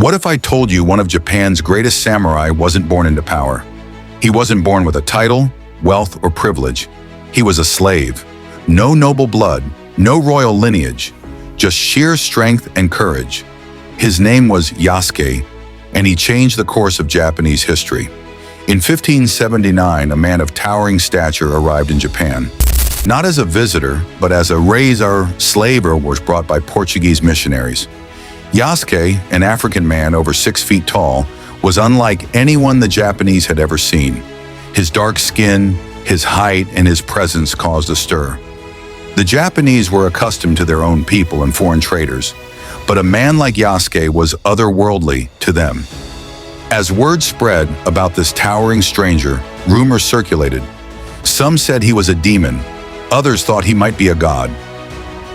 What if I told you one of Japan's greatest samurai wasn't born into power? He wasn't born with a title, wealth, or privilege. He was a slave. No noble blood, no royal lineage, just sheer strength and courage. His name was Yasuke, and he changed the course of Japanese history. In 1579, a man of towering stature arrived in Japan. Not as a visitor, but as a slaver was brought by Portuguese missionaries. Yasuke, an African man over 6 feet tall, was unlike anyone the Japanese had ever seen. His dark skin, his height, and his presence caused a stir. The Japanese were accustomed to their own people and foreign traders, but a man like Yasuke was otherworldly to them. As word spread about this towering stranger, rumors circulated. Some said he was a demon, others thought he might be a god.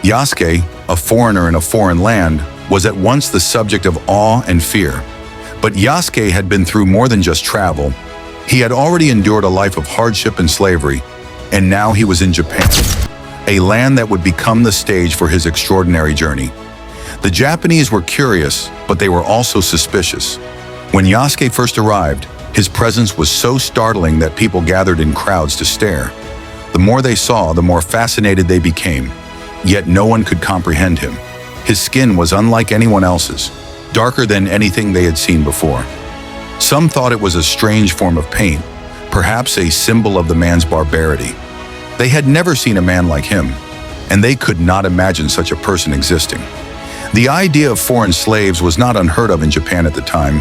Yasuke, a foreigner in a foreign land, was at once the subject of awe and fear. But Yasuke had been through more than just travel. He had already endured a life of hardship and slavery, and now he was in Japan, a land that would become the stage for his extraordinary journey. The Japanese were curious, but they were also suspicious. When Yasuke first arrived, his presence was so startling that people gathered in crowds to stare. The more they saw, the more fascinated they became, yet no one could comprehend him. His skin was unlike anyone else's, darker than anything they had seen before. Some thought it was a strange form of paint, perhaps a symbol of the man's barbarity. They had never seen a man like him, and they could not imagine such a person existing. The idea of foreign slaves was not unheard of in Japan at the time,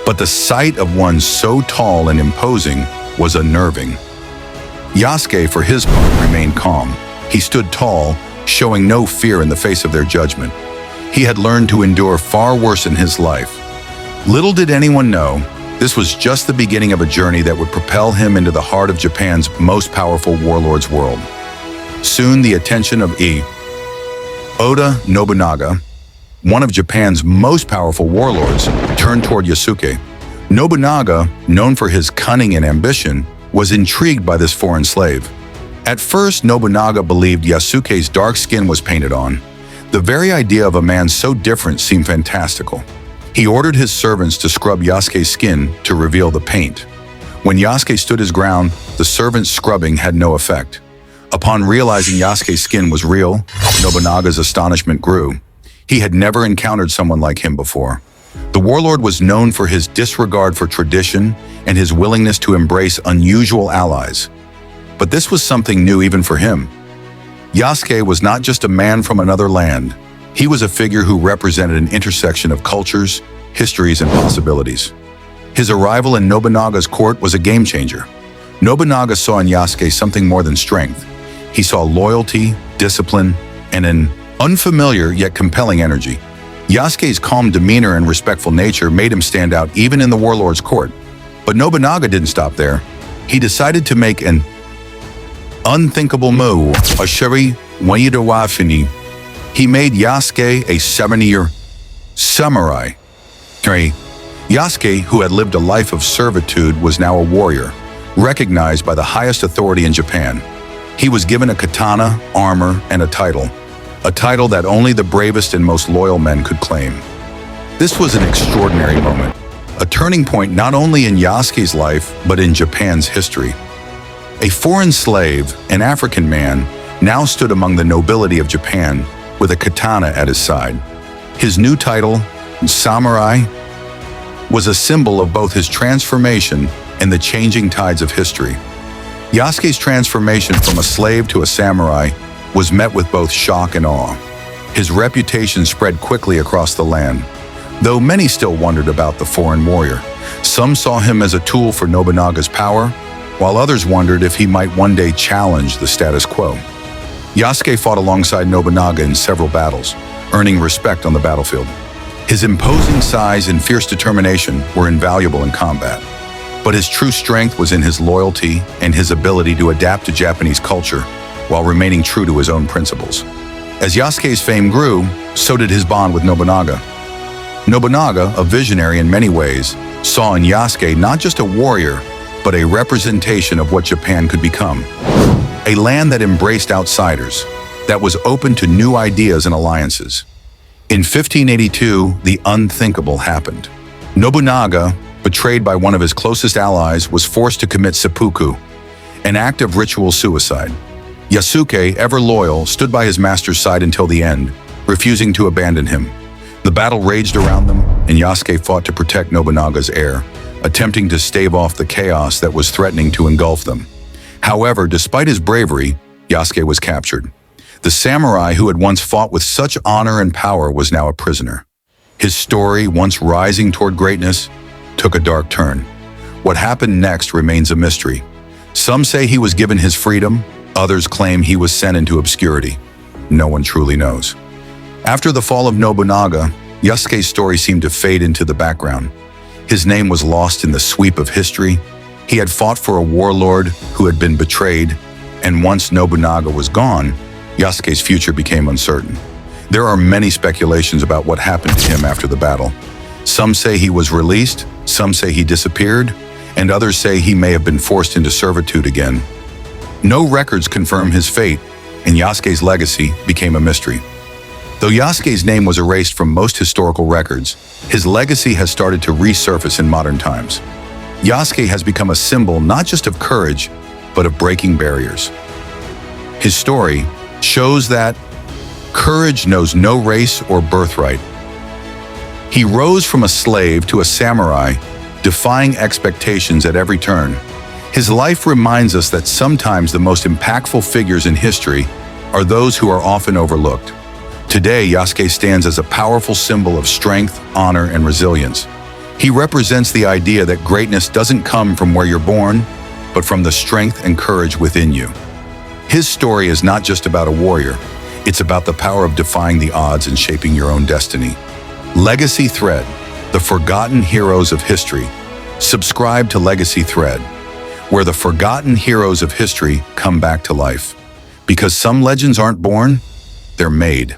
but the sight of one so tall and imposing was unnerving. Yasuke, for his part, remained calm. He stood tall, showing no fear in the face of their judgment. He had learned to endure far worse in his life. Little did anyone know, this was just the beginning of a journey that would propel him into the heart of Japan's most powerful warlord's world. Soon, the attention of Oda Nobunaga, one of Japan's most powerful warlords, turned toward Yasuke. Nobunaga, known for his cunning and ambition, was intrigued by this foreign slave. At first, Nobunaga believed Yasuke's dark skin was painted on. The very idea of a man so different seemed fantastical. He ordered his servants to scrub Yasuke's skin to reveal the paint. When Yasuke stood his ground, the servants' scrubbing had no effect. Upon realizing Yasuke's skin was real, Nobunaga's astonishment grew. He had never encountered someone like him before. The warlord was known for his disregard for tradition and his willingness to embrace unusual allies. But this was something new even for him. Yasuke was not just a man from another land. He was a figure who represented an intersection of cultures, histories, and possibilities. His arrival in Nobunaga's court was a game changer. Nobunaga saw in Yasuke something more than strength. He saw loyalty, discipline, and an unfamiliar yet compelling energy. Yasuke's calm demeanor and respectful nature made him stand out even in the warlord's court. But Nobunaga didn't stop there. He decided to make an unthinkable move, Asheri Wayidawafini. He made Yasuke a 70-year samurai. Yasuke, who had lived a life of servitude, was now a warrior, recognized by the highest authority in Japan. He was given a katana, armor, and a title that only the bravest and most loyal men could claim. This was an extraordinary moment, a turning point not only in Yasuke's life, but in Japan's history. A foreign slave, an African man, now stood among the nobility of Japan with a katana at his side. His new title, samurai, was a symbol of both his transformation and the changing tides of history. Yasuke's transformation from a slave to a samurai was met with both shock and awe. His reputation spread quickly across the land, though many still wondered about the foreign warrior. Some saw him as a tool for Nobunaga's power, while others wondered if he might one day challenge the status quo. Yasuke fought alongside Nobunaga in several battles, earning respect on the battlefield. His imposing size and fierce determination were invaluable in combat, but his true strength was in his loyalty and his ability to adapt to Japanese culture while remaining true to his own principles. As Yasuke's fame grew, so did his bond with Nobunaga. Nobunaga, a visionary in many ways, saw in Yasuke not just a warrior, but a representation of what Japan could become. A land that embraced outsiders, that was open to new ideas and alliances. In 1582, the unthinkable happened. Nobunaga, betrayed by one of his closest allies, was forced to commit seppuku, an act of ritual suicide. Yasuke, ever loyal, stood by his master's side until the end, refusing to abandon him. The battle raged around them, and Yasuke fought to protect Nobunaga's heir, attempting to stave off the chaos that was threatening to engulf them. However, despite his bravery, Yasuke was captured. The samurai who had once fought with such honor and power was now a prisoner. His story, once rising toward greatness, took a dark turn. What happened next remains a mystery. Some say he was given his freedom, others claim he was sent into obscurity. No one truly knows. After the fall of Nobunaga, Yasuke's story seemed to fade into the background. His name was lost in the sweep of history. He had fought for a warlord who had been betrayed, and once Nobunaga was gone, Yasuke's future became uncertain. There are many speculations about what happened to him after the battle. Some say he was released, some say he disappeared, and others say he may have been forced into servitude again. No records confirm his fate, and Yasuke's legacy became a mystery. Though Yasuke's name was erased from most historical records, his legacy has started to resurface in modern times. Yasuke has become a symbol not just of courage, but of breaking barriers. His story shows that courage knows no race or birthright. He rose from a slave to a samurai, defying expectations at every turn. His life reminds us that sometimes the most impactful figures in history are those who are often overlooked. Today, Yasuke stands as a powerful symbol of strength, honor, and resilience. He represents the idea that greatness doesn't come from where you're born, but from the strength and courage within you. His story is not just about a warrior, it's about the power of defying the odds and shaping your own destiny. Legacy Thread, the forgotten heroes of history. Subscribe to Legacy Thread, where the forgotten heroes of history come back to life. Because some legends aren't born, they're made.